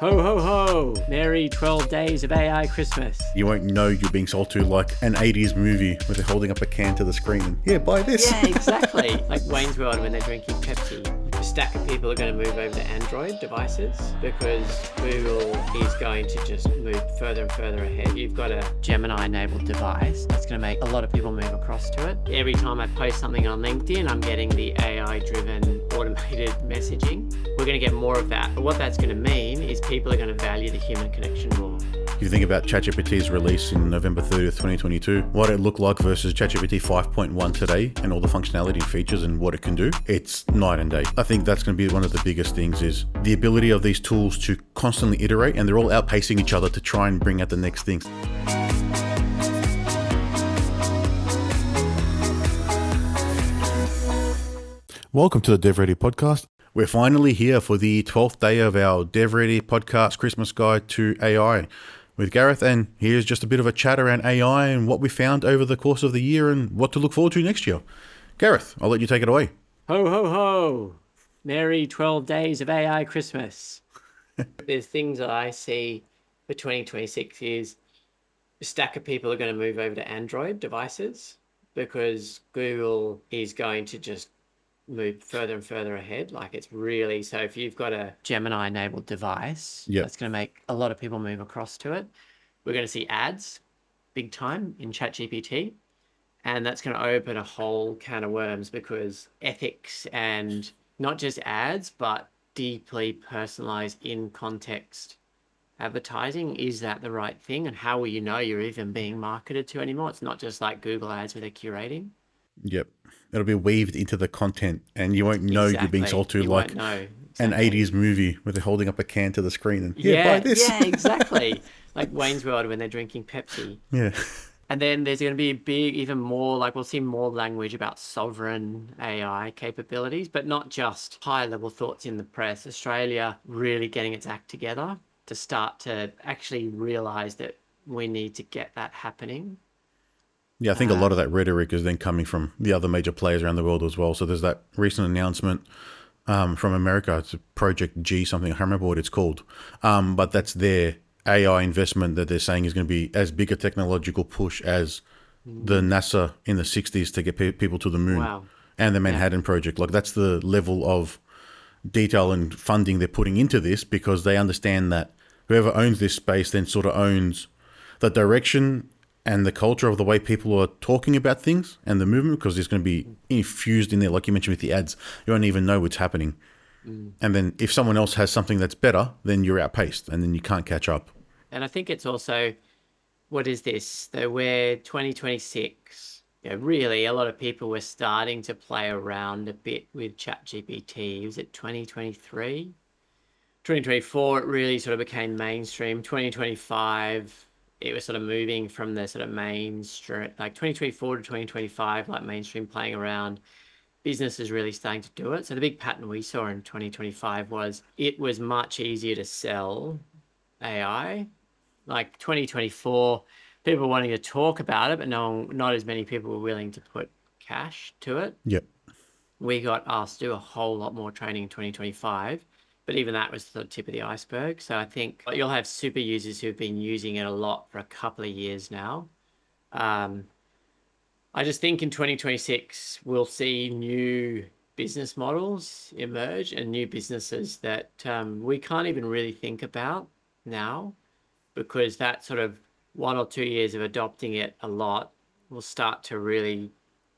Ho, ho, ho! Merry 12 days of AI Christmas. You won't know you're being sold to like an 80s movie where they're holding up a can to the screen and, yeah, buy this. Yeah, exactly. Like Wayne's World when they're drinking Pepsi. A stack of people are going to move over to Android devices because Google is going to just move further and further ahead. You've got a Gemini-enabled device that's going to make a lot of people move across to it. Every time I post something on LinkedIn, I'm getting the AI-driven automated messaging. We're going to get more of that. But what that's going to mean is people are going to value the human connection more. If you think about ChatGPT's release in November 30th, 2022, what it looked like versus ChatGPT 5.1 today and all the functionality and features and what it can do, it's night and day. I think that's going to be one of the biggest things is the ability of these tools to constantly iterate, and they're all outpacing each other to try and bring out the next things. Welcome to the DevReady Podcast. We're finally here for the 12th day of our DevReady Podcast Christmas Guide to AI with Gareth, and here's just a bit of a chat around AI and what we found over the course of the year and what to look forward to next year. Gareth, I'll let you take it away. Ho, ho, ho! Merry 12 days of AI Christmas. There's things that I see for 2026 is a stack of people are going to move over to Android devices because Google is going to just move further and further ahead. Like it's really, so if you've got a Gemini enabled device, that's going to make a lot of people move across to it. We're going to see ads big time in ChatGPT, and that's going to open a whole can of worms because ethics and not just ads, but deeply personalized in context advertising, is that the right thing? And how will you know you're even being marketed to anymore? It's not just like Google ads where they're curating. Yep. It'll be weaved into the content and you won't know you're being sold to like an 80s movie where they're holding up a can to the screen and, buy this. Yeah, exactly. Like Wayne's World when they're drinking Pepsi. Yeah. And then there's going to be even more, like we'll see more language about sovereign AI capabilities, but not just high level thoughts in the press. Australia really getting its act together to start to actually realize that we need to get that happening. Yeah, I think a lot of that rhetoric is then coming from the other major players around the world as well. So there's that recent announcement from America. It's Project G something. I can't remember what it's called. But that's their AI investment that they're saying is going to be as big a technological push as the NASA in the 60s to get people to the moon and the Manhattan Project. Like that's the level of detail and funding they're putting into this because they understand that whoever owns this space then sort of owns the direction and the culture of the way people are talking about things and the movement, because it's going to be infused in there, like you mentioned with the ads. You won't even know what's happening. And then if someone else has something that's better, then you're outpaced and then you can't catch up. And I think it's also, what is this? So we're 2026. Really, a lot of people were starting to play around a bit with ChatGPT. Was it 2023? 2024, it really sort of became mainstream. 2025, it was sort of moving from the sort of mainstream, like 2024 to 2025, like mainstream playing around. Business is really starting to do it. So the big pattern we saw in 2025 was it was much easier to sell AI. Like 2024, people were wanting to talk about it, but not as many people were willing to put cash to it. Yep. We got asked to do a whole lot more training in 2025. But even that was the tip of the iceberg. So I think you'll have super users who've been using it a lot for a couple of years now. I just think in 2026, we'll see new business models emerge and new businesses that we can't even really think about now, because that sort of 1 or 2 years of adopting it a lot will start to really,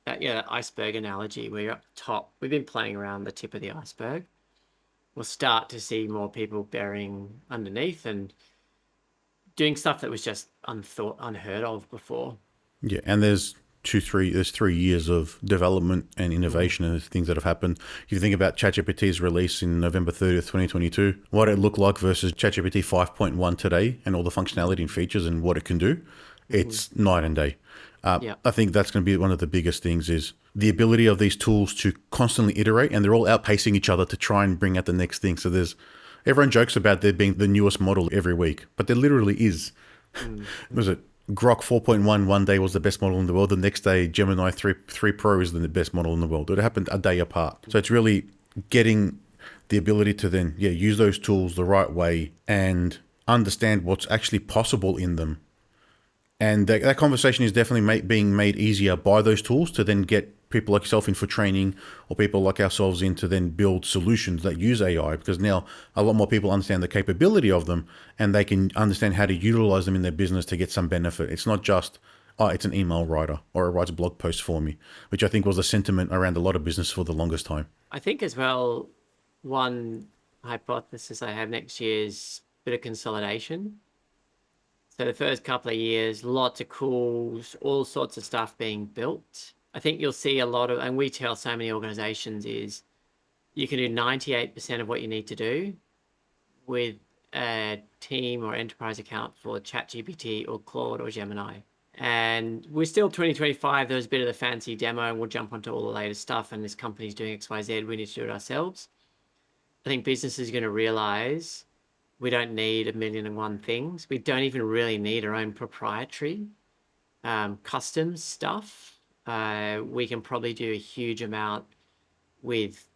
that iceberg analogy where you're up the top. We've been playing around the tip of the iceberg. We'll start to see more people burying underneath and doing stuff that was just unheard of before. Yeah, and there's 3 years of development and innovation and things that have happened. If you think about ChatGPT's release in November 30th, 2022, what it looked like versus ChatGPT 5.1 today and all the functionality and features and what it can do, it's night and day. I think that's going to be one of the biggest things is the ability of these tools to constantly iterate, and they're all outpacing each other to try and bring out the next thing. So everyone jokes about there being the newest model every week, but there literally is. Was it Grok 4.1 one day was the best model in the world. The next day, Gemini 3 Pro is the best model in the world. It happened a day apart. So it's really getting the ability to then, use those tools the right way and understand what's actually possible in them. And that conversation is definitely being made easier by those tools to then get people like yourself in for training, or people like ourselves in to then build solutions that use AI, because now a lot more people understand the capability of them and they can understand how to utilize them in their business to get some benefit. It's not just, it's an email writer or it writes blog posts for me, which I think was the sentiment around a lot of business for the longest time. I think as well, one hypothesis I have next year is a bit of consolidation. So the first couple of years, lots of tools, all sorts of stuff being built. I think you'll see a lot of, and we tell so many organizations, is you can do 98% of what you need to do with a team or enterprise account for ChatGPT or Claude or Gemini. And we're still 2025. There was a bit of the fancy demo, and we'll jump onto all the latest stuff. And this company's doing XYZ. We need to do it ourselves. I think businesses are going to realize we don't need a million and one things. We don't even really need our own proprietary custom stuff. We can probably do a huge amount with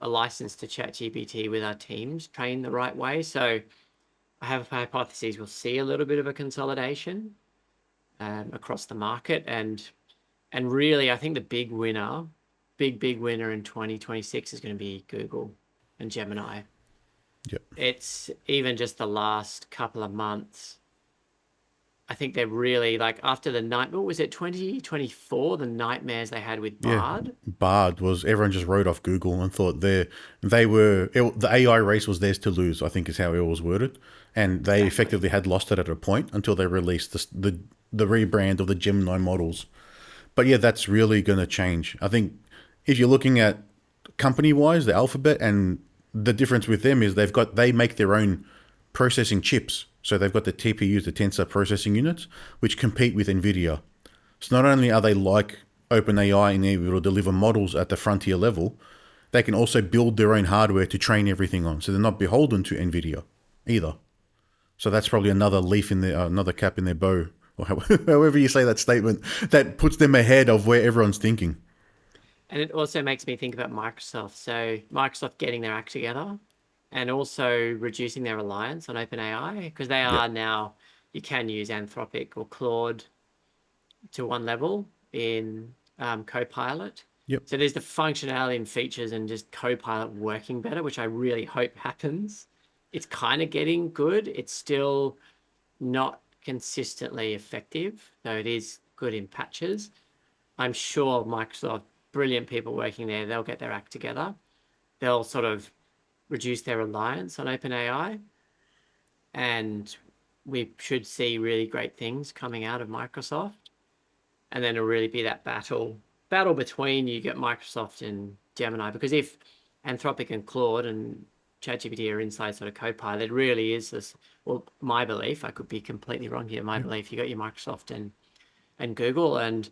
a license to ChatGPT with our teams trained the right way. So I have hypotheses we'll see a little bit of a consolidation across the market. And really, I think the big winner in 2026 is going to be Google and Gemini. Yep. It's even just the last couple of months. I think they're really like after the night. What was it? 2024. The nightmares they had with Bard. Yeah, Bard was, everyone just wrote off Google and thought the AI race was theirs to lose, I think is how it was worded, and they effectively had lost it at a point until they released the rebrand of the Gemini models. But yeah, that's really going to change. I think if you're looking at company wise, the Alphabet, and the difference with them is they make their own processing chips. So they've got the TPUs, the tensor processing units, which compete with NVIDIA. So not only are they like OpenAI and able to deliver models at the frontier level, they can also build their own hardware to train everything on. So they're not beholden to NVIDIA either. So that's probably another leaf in their, another cap in their bow, or however you say that statement, that puts them ahead of where everyone's thinking. And it also makes me think about Microsoft. So Microsoft getting their act together and also reducing their reliance on OpenAI, because they are now, you can use Anthropic or Claude to one level in Copilot. Yep. So there's the functionality and features and just Copilot working better, which I really hope happens. It's kind of getting good. It's still not consistently effective, though it is good in patches. I'm sure Microsoft, brilliant people working there, they'll get their act together. They'll sort of reduce their reliance on OpenAI, and we should see really great things coming out of Microsoft. And then it'll really be that battle between, you get Microsoft and Gemini, because if Anthropic and Claude and ChatGPT are inside sort of Copilot, it really is this, well, my belief, I could be completely wrong here, my belief, you got your Microsoft and Google, and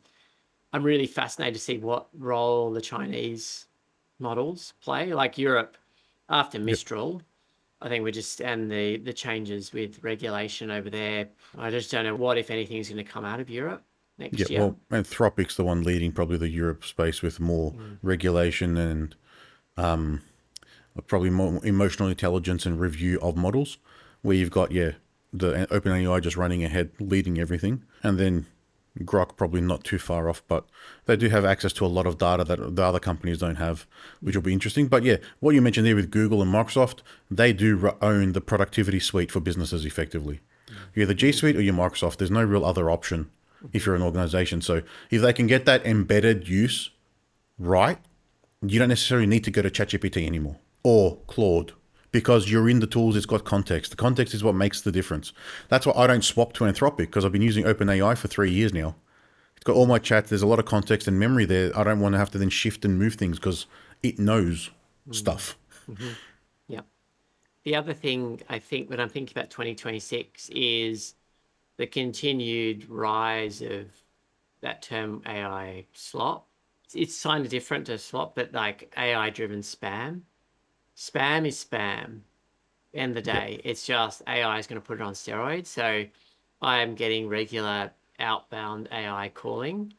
I'm really fascinated to see what role the Chinese models play. Like Europe, after Mistral, I think we're just, and the changes with regulation over there, I just don't know what, if anything, is going to come out of Europe next year. Well, Anthropic's the one leading probably the Europe space with more regulation and probably more emotional intelligence and review of models, where you've got, the OpenAI just running ahead, leading everything. And then Grok probably not too far off, but they do have access to a lot of data that the other companies don't have, which will be interesting. But what you mentioned there with Google and Microsoft, they do own the productivity suite for businesses effectively. You're the G Suite or your Microsoft. There's no real other option if you're an organization. So if they can get that embedded use right, you don't necessarily need to go to ChatGPT anymore or Claude, because you're in the tools, it's got context. The context is what makes the difference. That's why I don't swap to Anthropic, because I've been using OpenAI for 3 years now. It's got all my chats. There's a lot of context and memory there. I don't want to have to then shift and move things because it knows stuff. Yeah. The other thing I think when I'm thinking about 2026 is the continued rise of that term AI slop. It's kind of different to slop, but like AI-driven spam. Spam is spam. End of the day, it's just AI is going to put it on steroids. So I'm getting regular outbound AI calling,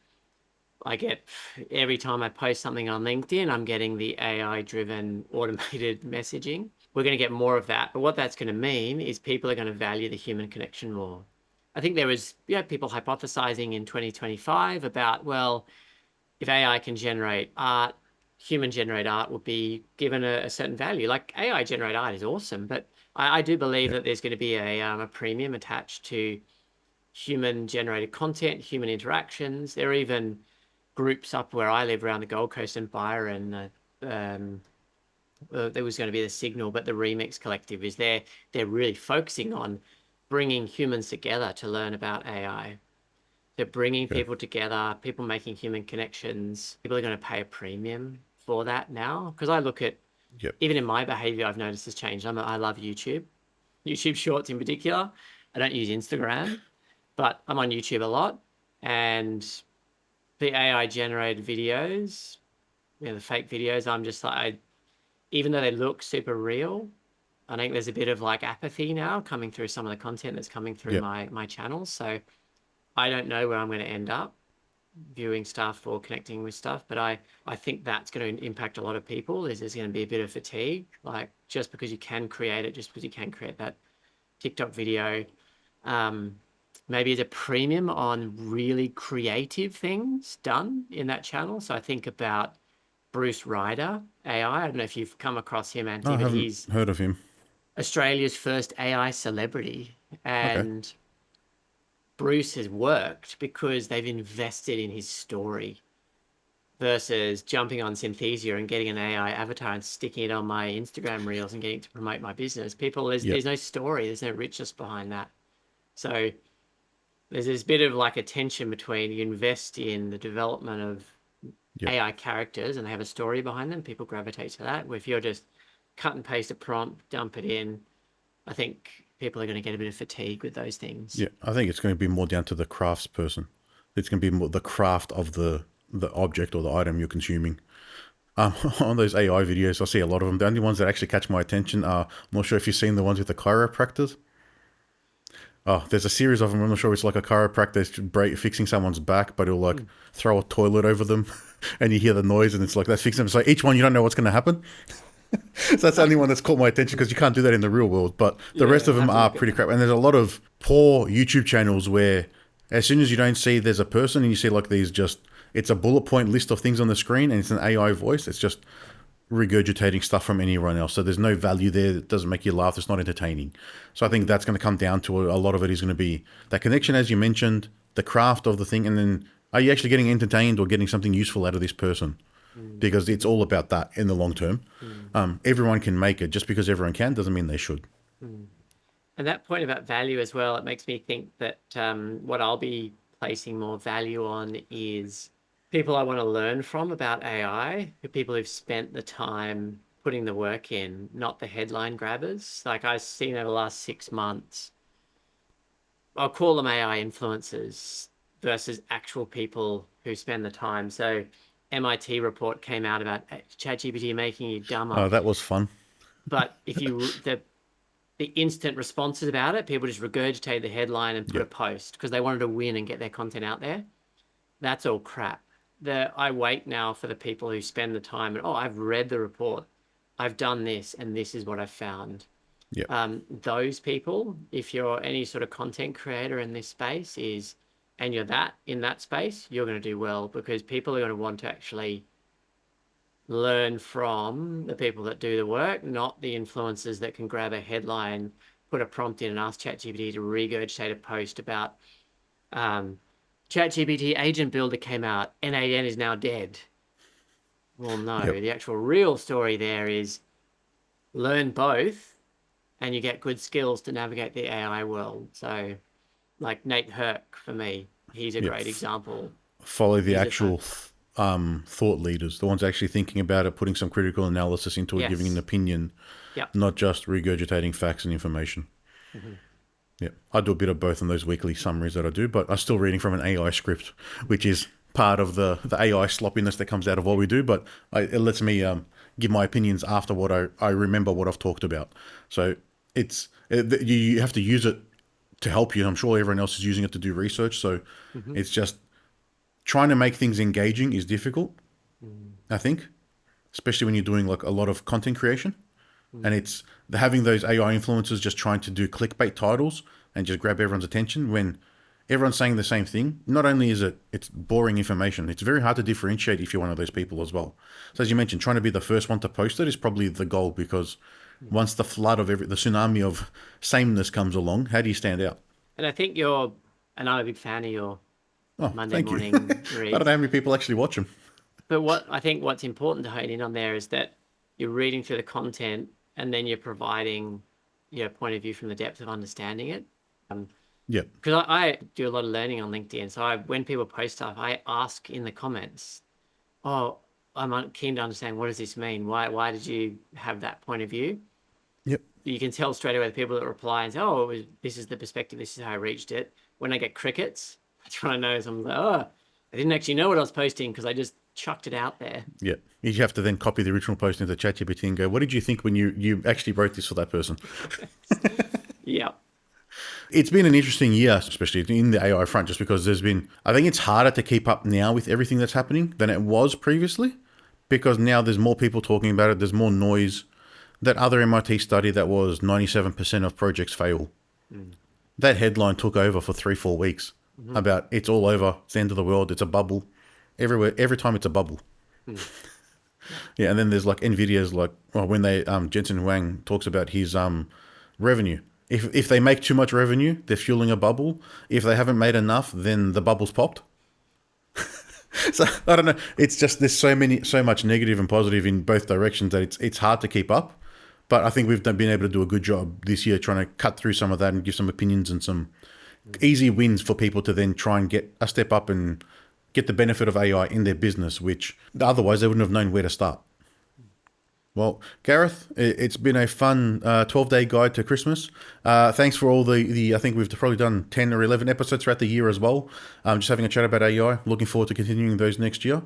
I get every time I post something on LinkedIn, I'm getting the AI driven automated messaging. We're going to get more of that. But what that's going to mean is people are going to value the human connection more. I think there was people hypothesizing in 2025 about, well, if AI can generate art, human generate art will be given a certain value. Like AI generate art is awesome, but I do believe that there's going to be a premium attached to human generated content, human interactions. There are even groups up where I live around the Gold Coast and Byron. There was going to be the Signal, but the Remix Collective is there. They're really focusing on bringing humans together to learn about AI. They're bringing people together, people making human connections. People are going to pay a premium for that now. Because I look at, even in my behavior, I've noticed this change. I love YouTube Shorts in particular. I don't use Instagram, but I'm on YouTube a lot. And the AI generated videos, the fake videos, I'm just like, even though they look super real, I think there's a bit of like apathy now coming through some of the content that's coming through my channels. So I don't know where I'm going to end up viewing stuff or connecting with stuff, but I think that's going to impact a lot of people. There's going to be a bit of fatigue, like just because you can create it, just because you can create that TikTok video, maybe it's a premium on really creative things done in that channel. So I think about Bruce Ryder, AI. I don't know if you've come across him, Antti, but he's heard of him. Australia's first AI celebrity. And Okay. Bruce has worked because they've invested in his story versus jumping on Synthesia and getting an AI avatar and sticking it on my Instagram reels and getting it to promote my business. There's no story, there's no richness behind that. So there's this bit of like a tension between you invest in the development of AI characters and they have a story behind them, people gravitate to that. Where if you're just cut and paste a prompt, dump it in, I think people are going to get a bit of fatigue with those things. Yeah, I think it's going to be more down to the crafts person. It's going to be more the craft of the object or the item you're consuming. On those AI videos, I see a lot of them. The only ones that actually catch my attention are, I'm not sure if you've seen the ones with the chiropractors. Oh, there's a series of them. I'm not sure it's like a chiropractor fixing someone's back, but he'll like throw a toilet over them and you hear the noise and it's like that's fixing them. So each one, you don't know what's going to happen. So that's the only one that's caught my attention because you can't do that in the real world. But the rest of them are pretty crap. And there's a lot of poor YouTube channels where as soon as you don't see there's a person and you see like these it's a bullet point list of things on the screen and it's an AI voice. It's just regurgitating stuff from anyone else. So there's no value there. It doesn't make you laugh. It's not entertaining. So I think that's going to come down to a lot of it is going to be that connection, as you mentioned, the craft of the thing. And then are you actually getting entertained or getting something useful out of this person? Because it's all about that in the long term. Everyone can make it. Just because everyone can doesn't mean they should. And that point about value as well, it makes me think that what I'll be placing more value on is people I want to learn from about AI, people who've spent the time putting the work in, not the headline grabbers. Like I've seen over the last 6 months, I'll call them AI influencers versus actual people who spend the time. So MIT report came out about ChatGPT making you dumber. Oh, that was fun. But if you the instant responses about it, people just regurgitate the headline and put a post because they wanted to win and get their content out there. That's all crap. I wait now for the people who spend the time and I've read the report, I've done this, and this is what I've found. Those people, if you're any sort of content creator in this space, and you're in that space, you're going to do well because people are going to want to actually learn from the people that do the work, not the influencers that can grab a headline, put a prompt in and ask ChatGPT to regurgitate a post about ChatGPT agent builder came out, N8N is now dead. Well, no, the actual real story there is learn both and you get good skills to navigate the AI world. So like Nate Herc for me, he's a great example. Follow the actual thought leaders, the ones actually thinking about it, putting some critical analysis into it, giving an opinion, not just regurgitating facts and information. Yeah, I do a bit of both in those weekly summaries that I do, but I'm still reading from an AI script, which is part of the AI sloppiness that comes out of what we do, but it lets me give my opinions after what I remember what I've talked about. So you have to use it to help you. I'm sure everyone else is using it to do research, so it's just trying to make things engaging is difficult, I think, especially when you're doing like a lot of content creation. And it's having those AI influencers just trying to do clickbait titles and just grab everyone's attention when everyone's saying the same thing. Not only is it's boring information, it's very hard to differentiate if you're one of those people as well. So as you mentioned, trying to be the first one to post it is probably the goal, because once the flood of the tsunami of sameness comes along, how do you stand out? And I think and I'm a big fan of your Monday morning read. I don't know how many people actually watch them. But what's important to hone in on there is that you're reading through the content and then you're providing your point of view from the depth of understanding it. Yeah. Because I do a lot of learning on LinkedIn. So when people post stuff, I ask in the comments, oh, I'm keen to understand, what does this mean? Why did you have that point of view? Yep. You can tell straight away the people that reply and say, oh, this is the perspective, this is how I reached it. When I get crickets, that's when I know. So I'm like, oh, I didn't actually know what I was posting because I just chucked it out there. Yeah. You have to then copy the original post into ChatGPT and go, what did you think when you actually wrote this for that person? Yeah. It's been an interesting year, especially in the AI front, just because I think it's harder to keep up now with everything that's happening than it was previously, because now there's more people talking about it. There's more noise. That other MIT study that was 97% of projects fail. That headline took over for 3-4 weeks about it's all over. It's the end of the world. It's a bubble everywhere. Every time it's a bubble. Yeah. And then there's like NVIDIA's when Jensen Huang talks about his revenue. If they make too much revenue, they're fueling a bubble. If they haven't made enough, then the bubble's popped. So I don't know. It's just there's so much negative and positive in both directions that it's hard to keep up. But I think we've been able to do a good job this year trying to cut through some of that and give some opinions and some easy wins for people to then try and get a step up and get the benefit of AI in their business, which otherwise they wouldn't have known where to start. Well, Gareth, it's been a fun 12-day guide to Christmas. Thanks for all the I think we've probably done 10 or 11 episodes throughout the year as well. Just having a chat about AI. Looking forward to continuing those next year.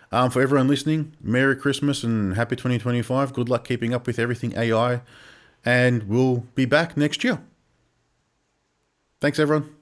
For everyone listening, Merry Christmas and Happy 2025. Good luck keeping up with everything AI. And we'll be back next year. Thanks, everyone.